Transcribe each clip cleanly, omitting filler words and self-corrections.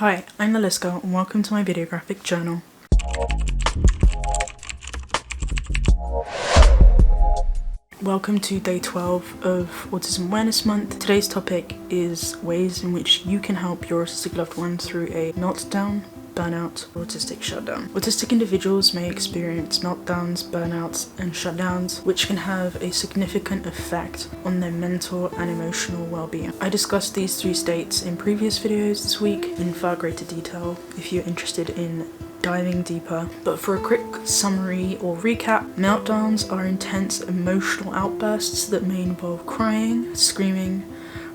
Hi, I'm Aliska and welcome to my videographic journal. Welcome to day 12 of Autism Awareness Month. Today's topic is ways in which you can help your autistic loved one through a meltdown, burnout, or autistic shutdown. Autistic individuals may experience meltdowns, burnouts, and shutdowns, which can have a significant effect on their mental and emotional well-being. I discussed these three states in previous videos this week in far greater detail if you're interested in diving deeper, but for a quick summary or recap, meltdowns are intense emotional outbursts that may involve crying, screaming,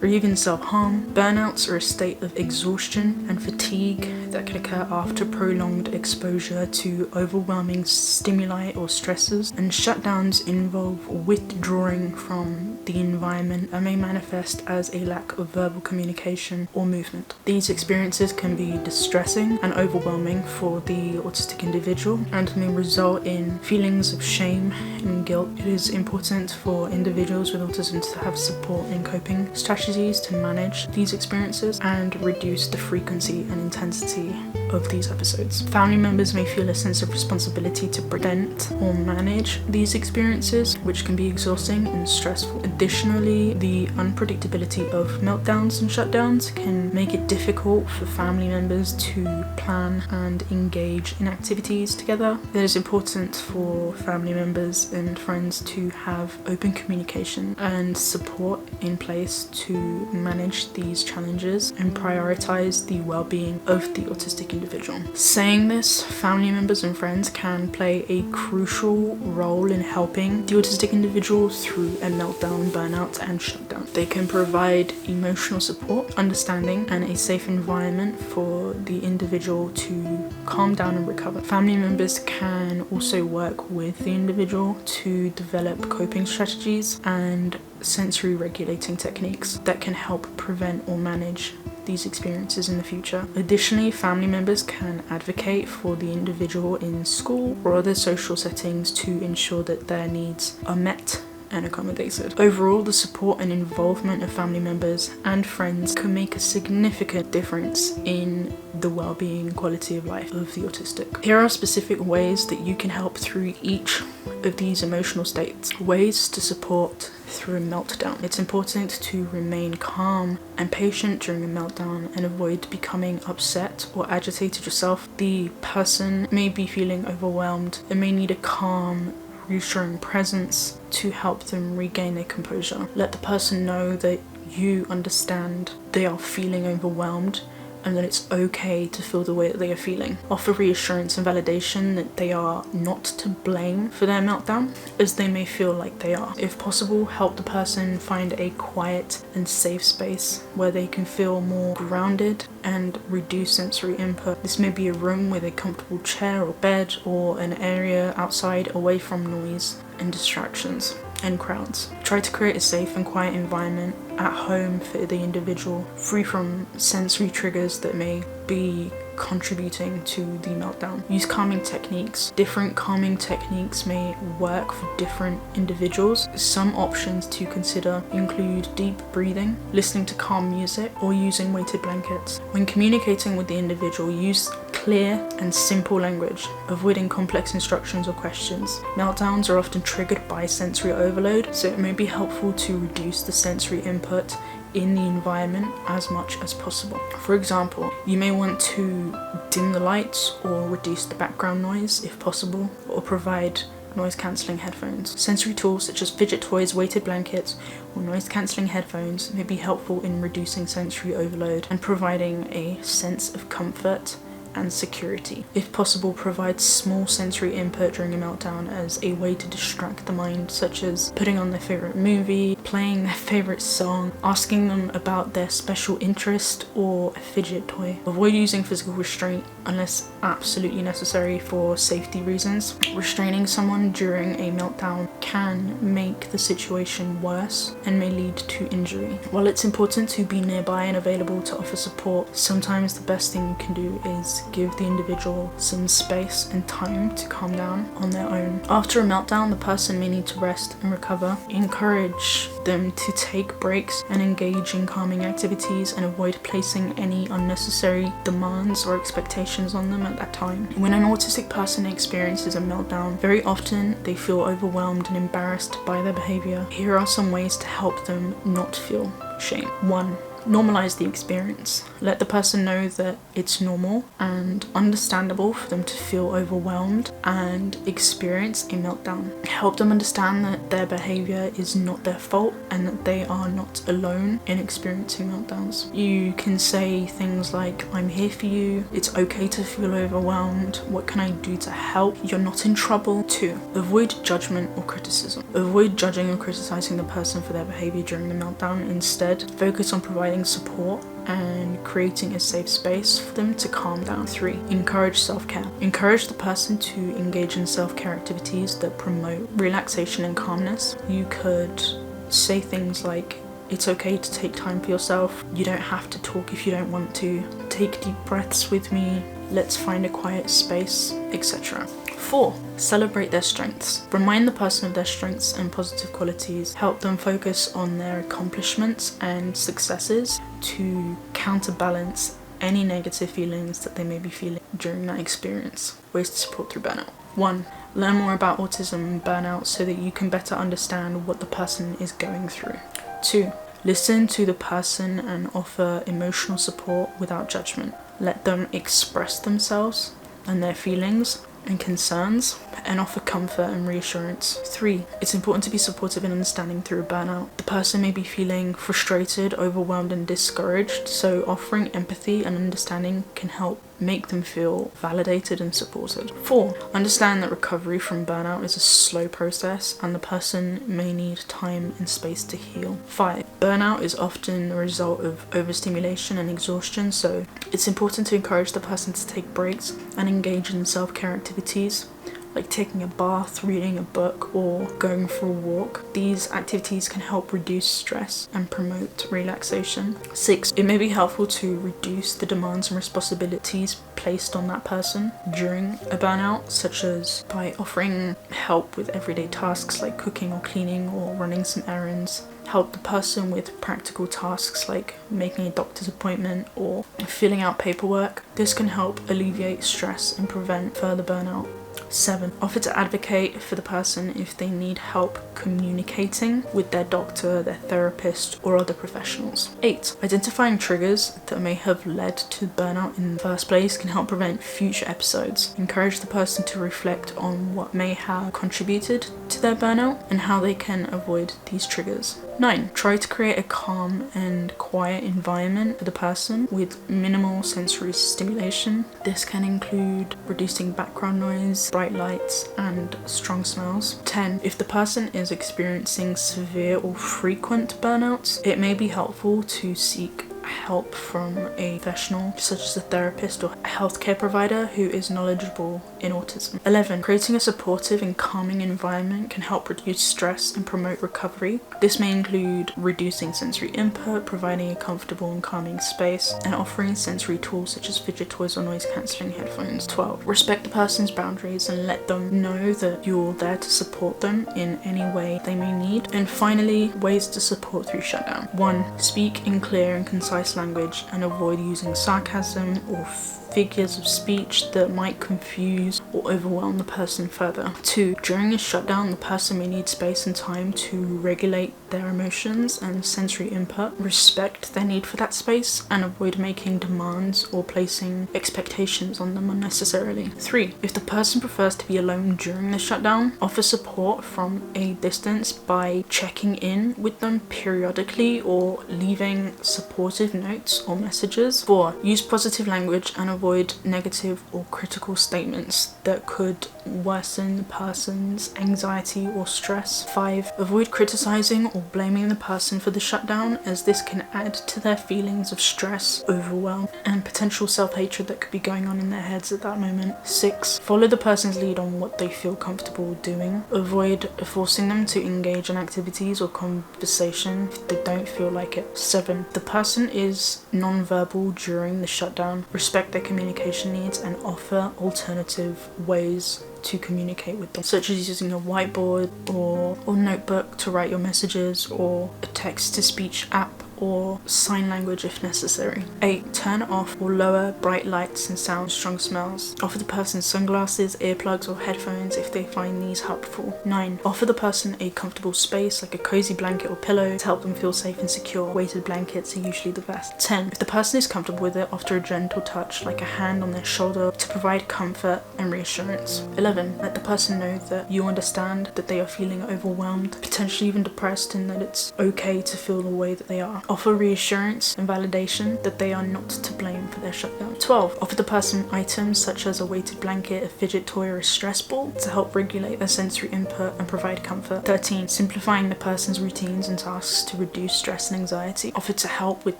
or even self-harm. Burnouts are a state of exhaustion and fatigue that can occur after prolonged exposure to overwhelming stimuli or stressors, and shutdowns involve withdrawing from the environment and may manifest as a lack of verbal communication or movement. These experiences can be distressing and overwhelming for the autistic individual and may result in feelings of shame and guilt. It is important for individuals with autism to have support in coping strategies to manage these experiences and reduce the frequency and intensity of these episodes. Family members may feel a sense of responsibility to prevent or manage these experiences, which can be exhausting and stressful. Additionally, the unpredictability of meltdowns and shutdowns can make it difficult for family members to plan and engage in activities together. It is important for family members and friends to have open communication and support in place to manage these challenges and prioritize the well-being of the autistic individual. Saying this, family members and friends can play a crucial role in helping the autistic individual through a meltdown, burnout, and shutdown. They can provide emotional support, understanding, and a safe environment for the individual to calm down and recover. Family members can also work with the individual to develop coping strategies and sensory regulating techniques that can help prevent or manage these experiences in the future. Additionally, family members can advocate for the individual in school or other social settings to ensure that their needs are met and accommodated. Overall, the support and involvement of family members and friends can make a significant difference in the well-being quality of life of the autistic. Here are specific ways that you can help through each of these emotional states. Ways to support through a meltdown. It's important to remain calm and patient during a meltdown and avoid becoming upset or agitated yourself. The person may be feeling overwhelmed and may need a calm, reassuring presence to help them regain their composure. Let the person know that you understand they are feeling overwhelmed and that it's okay to feel the way that they are feeling. Offer reassurance and validation that they are not to blame for their meltdown, as they may feel like they are. If possible, help the person find a quiet and safe space where they can feel more grounded and reduce sensory input. This may be a room with a comfortable chair or bed, or an area outside away from noise and distractions and crowds. Try to create a safe and quiet environment at home for the individual, free from sensory triggers that may be contributing to the meltdown. Use calming techniques. Different calming techniques may work for different individuals. Some options to consider include deep breathing, listening to calm music, or using weighted blankets. When communicating with the individual, use clear and simple language, avoiding complex instructions or questions. Meltdowns are often triggered by sensory overload, so it may be helpful to reduce the sensory input in the environment as much as possible. For example, you may want to dim the lights or reduce the background noise if possible, or provide noise-cancelling headphones. Sensory tools such as fidget toys, weighted blankets, or noise-cancelling headphones may be helpful in reducing sensory overload and providing a sense of comfort and security. If possible, provide small sensory input during a meltdown as a way to distract the mind, such as putting on their favourite movie, playing their favourite song, asking them about their special interest, or a fidget toy. Avoid using physical restraint unless absolutely necessary for safety reasons. Restraining someone during a meltdown can make the situation worse and may lead to injury. While it's important to be nearby and available to offer support, sometimes the best thing you can do is give the individual some space and time to calm down on their own. After a meltdown, the person may need to rest and recover. Encourage them to take breaks and engage in calming activities and avoid placing any unnecessary demands or expectations on them at that time. When an autistic person experiences a meltdown, very often they feel overwhelmed and embarrassed by their behavior. Here are some ways to help them not feel shame. 1. Normalize the experience. Let the person know that it's normal and understandable for them to feel overwhelmed and experience a meltdown. Help them understand that their behavior is not their fault and that they are not alone in experiencing meltdowns. You can say things like, I'm here for you, it's okay to feel overwhelmed, what can I do to help, you're not in trouble. 2. Avoid judgment or criticism. Avoid judging or criticizing the person for their behavior during the meltdown. Instead, focus on providing support and creating a safe space for them to calm down. 3. Encourage self-care. Encourage the person to engage in self-care activities that promote relaxation and calmness. You could say things like, it's okay to take time for yourself, you don't have to talk if you don't want to, take deep breaths with me, let's find a quiet space, etc. 4. Celebrate their strengths. Remind the person of their strengths and positive qualities. Help them focus on their accomplishments and successes to counterbalance any negative feelings that they may be feeling during that experience. Ways to support through burnout. 1. Learn more about autism and burnout so that you can better understand what the person is going through. 2. Listen to the person and offer emotional support without judgment. Let them express themselves and their feelings and concerns and offer comfort and reassurance. 3. It's important to be supportive and understanding through a burnout. The person may be feeling frustrated, overwhelmed and discouraged, so offering empathy and understanding can help make them feel validated and supported. 4. Understand that recovery from burnout is a slow process and the person may need time and space to heal. 5. Burnout is often the result of overstimulation and exhaustion, so it's important to encourage the person to take breaks and engage in self-care activities like taking a bath, reading a book, or going for a walk. These activities can help reduce stress and promote relaxation. 6. It may be helpful to reduce the demands and responsibilities placed on that person during a burnout, such as by offering help with everyday tasks like cooking or cleaning or running some errands. Help the person with practical tasks like making a doctor's appointment or filling out paperwork. This can help alleviate stress and prevent further burnout. 7. Offer to advocate for the person if they need help communicating with their doctor, their therapist, or other professionals. 8. Identifying triggers that may have led to burnout in the first place can help prevent future episodes. Encourage the person to reflect on what may have contributed to their burnout and how they can avoid these triggers. 9. Try to create a calm and quiet environment for the person with minimal sensory stimulation. This can include reducing background noise, bright lights, and strong smells. 10. If the person is experiencing severe or frequent burnouts, it may be helpful to seek help from a professional such as a therapist or a healthcare provider who is knowledgeable in autism. 11. Creating a supportive and calming environment can help reduce stress and promote recovery. This may include reducing sensory input, providing a comfortable and calming space, and offering sensory tools such as fidget toys or noise cancelling headphones. 12. Respect the person's boundaries and let them know that you're there to support them in any way they may need. And finally, ways to support through shutdown. 1. Speak in clear and concise language and avoid using sarcasm or figures of speech that might confuse or overwhelm the person further. 2. During a shutdown, the person may need space and time to regulate their emotions and sensory input. Respect their need for that space and avoid making demands or placing expectations on them unnecessarily. 3. If the person prefers to be alone during the shutdown, offer support from a distance by checking in with them periodically or leaving supportive notes or messages. 4. Use positive language and avoid negative or critical statements that could worsen the person's anxiety or stress. 5. Avoid criticizing or blaming the person for the shutdown, as this can add to their feelings of stress, overwhelm, and potential self-hatred that could be going on in their heads at that moment. 6. Follow the person's lead on what they feel comfortable doing. Avoid forcing them to engage in activities or conversation if they don't feel like it. 7. The person is non-verbal during the shutdown. Respect their communication needs and offer alternative ways to communicate with them, such as using a whiteboard or notebook to write your messages, or a text-to-speech app, or sign language if necessary. 8. Turn off or lower bright lights and sounds, strong smells. Offer the person sunglasses, earplugs, or headphones if they find these helpful. 9. Offer the person a comfortable space like a cozy blanket or pillow to help them feel safe and secure. Weighted blankets are usually the best. 10. If the person is comfortable with it, offer a gentle touch like a hand on their shoulder to provide comfort and reassurance. 11. Let the person know that you understand that they are feeling overwhelmed, potentially even depressed, and that it's okay to feel the way that they are. Offer reassurance and validation that they are not to blame for their shutdown. 12. Offer the person items such as a weighted blanket, a fidget toy, or a stress ball to help regulate their sensory input and provide comfort. 13. Simplifying the person's routines and tasks to reduce stress and anxiety. Offer to help with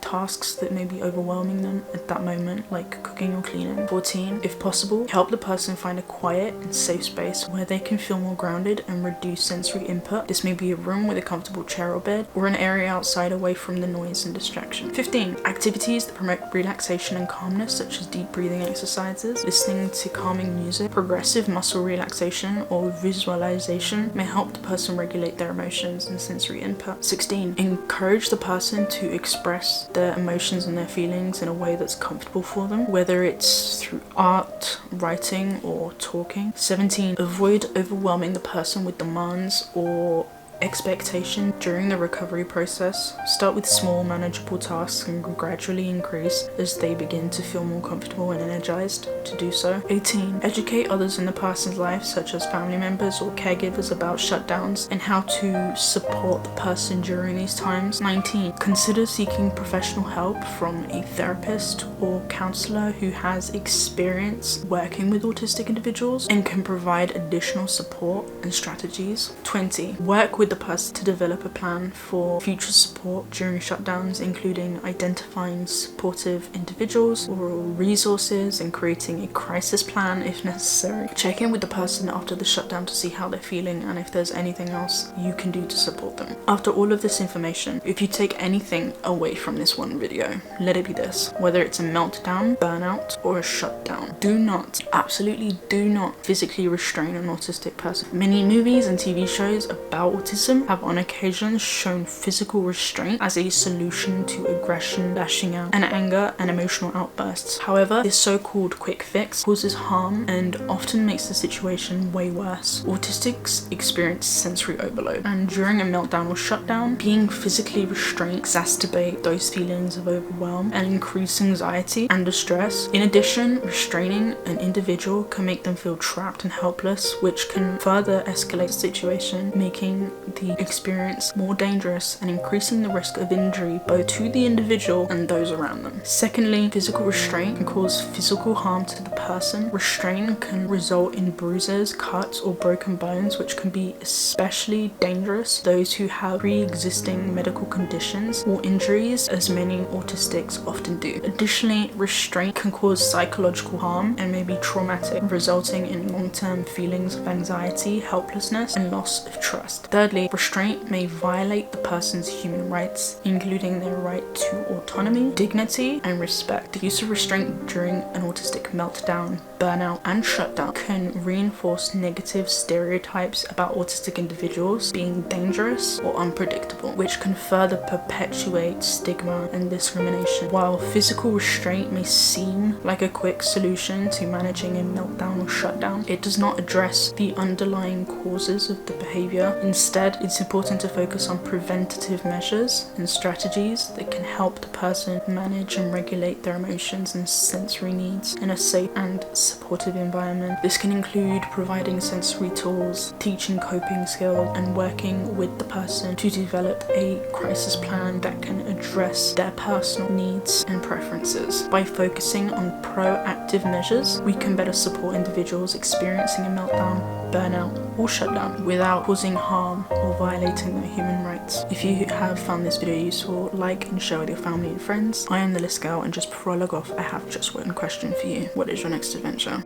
tasks that may be overwhelming them at that moment, like cooking or cleaning. 14. If possible, help the person find a quiet and safe space where they can feel more grounded and reduce sensory input. This may be a room with a comfortable chair or bed, or an area outside away from the noise and distraction. 15. Activities that promote relaxation and calmness, such as deep breathing exercises, listening to calming music, progressive muscle relaxation, or visualization may help the person regulate their emotions and sensory input. 16. Encourage the person to express their emotions and their feelings in a way that's comfortable for them, whether it's through art, writing, or talking. 17. Avoid overwhelming the person with demands or expectation during the recovery process. Start with small, manageable tasks and gradually increase as they begin to feel more comfortable and energized to do so. 18. Educate others in the person's life, such as family members or caregivers, about shutdowns and how to support the person during these times. 19. Consider seeking professional help from a therapist or counselor who has experience working with autistic individuals and can provide additional support and strategies. 20. Work with the person to develop a plan for future support during shutdowns, including identifying supportive individuals or resources and creating a crisis plan if necessary. Check in with the person after the shutdown to see how they're feeling and if there's anything else you can do to support them. After all of this information, if you take anything away from this one video, let it be this: whether it's a meltdown, burnout, or a shutdown, do not, absolutely do not physically restrain an autistic person. Many movies and TV shows about autism have on occasion shown physical restraint as a solution to aggression, lashing out, and anger and emotional outbursts. However, this so-called quick fix causes harm and often makes the situation way worse. Autistics experience sensory overload, and during a meltdown or shutdown, being physically restrained exacerbate those feelings of overwhelm and increase anxiety and distress. In addition, restraining an individual can make them feel trapped and helpless, which can further escalate the situation, making the experience more dangerous and increasing the risk of injury both to the individual and those around them. Secondly, physical restraint can cause physical harm to the person. Restraint can result in bruises, cuts, or broken bones, which can be especially dangerous to those who have pre-existing medical conditions or injuries, as many autistics often do. Additionally, restraint can cause psychological harm and may be traumatic, resulting in long-term feelings of anxiety, helplessness, and loss of trust. Thirdly, restraint may violate the person's human rights, including their right to autonomy, dignity, and respect. The use of restraint during an autistic meltdown, burnout, and shutdown can reinforce negative stereotypes about autistic individuals being dangerous or unpredictable, which can further perpetuate stigma and discrimination. While physical restraint may seem like a quick solution to managing a meltdown or shutdown, it does not address the underlying causes of the behavior. Instead, it's important to focus on preventative measures and strategies that can help the person manage and regulate their emotions and sensory needs in a safe and supportive environment. This can include providing sensory tools, teaching coping skills, and working with the person to develop a crisis plan that can address their personal needs and preferences. By focusing on proactive measures, we can better support individuals experiencing a meltdown, burnout, or shutdown without causing harm or violating their human rights. If you have found this video useful, like and share with your family and friends. I am the List Girl, and just before I log off, I have just one question for you. What is your next adventure?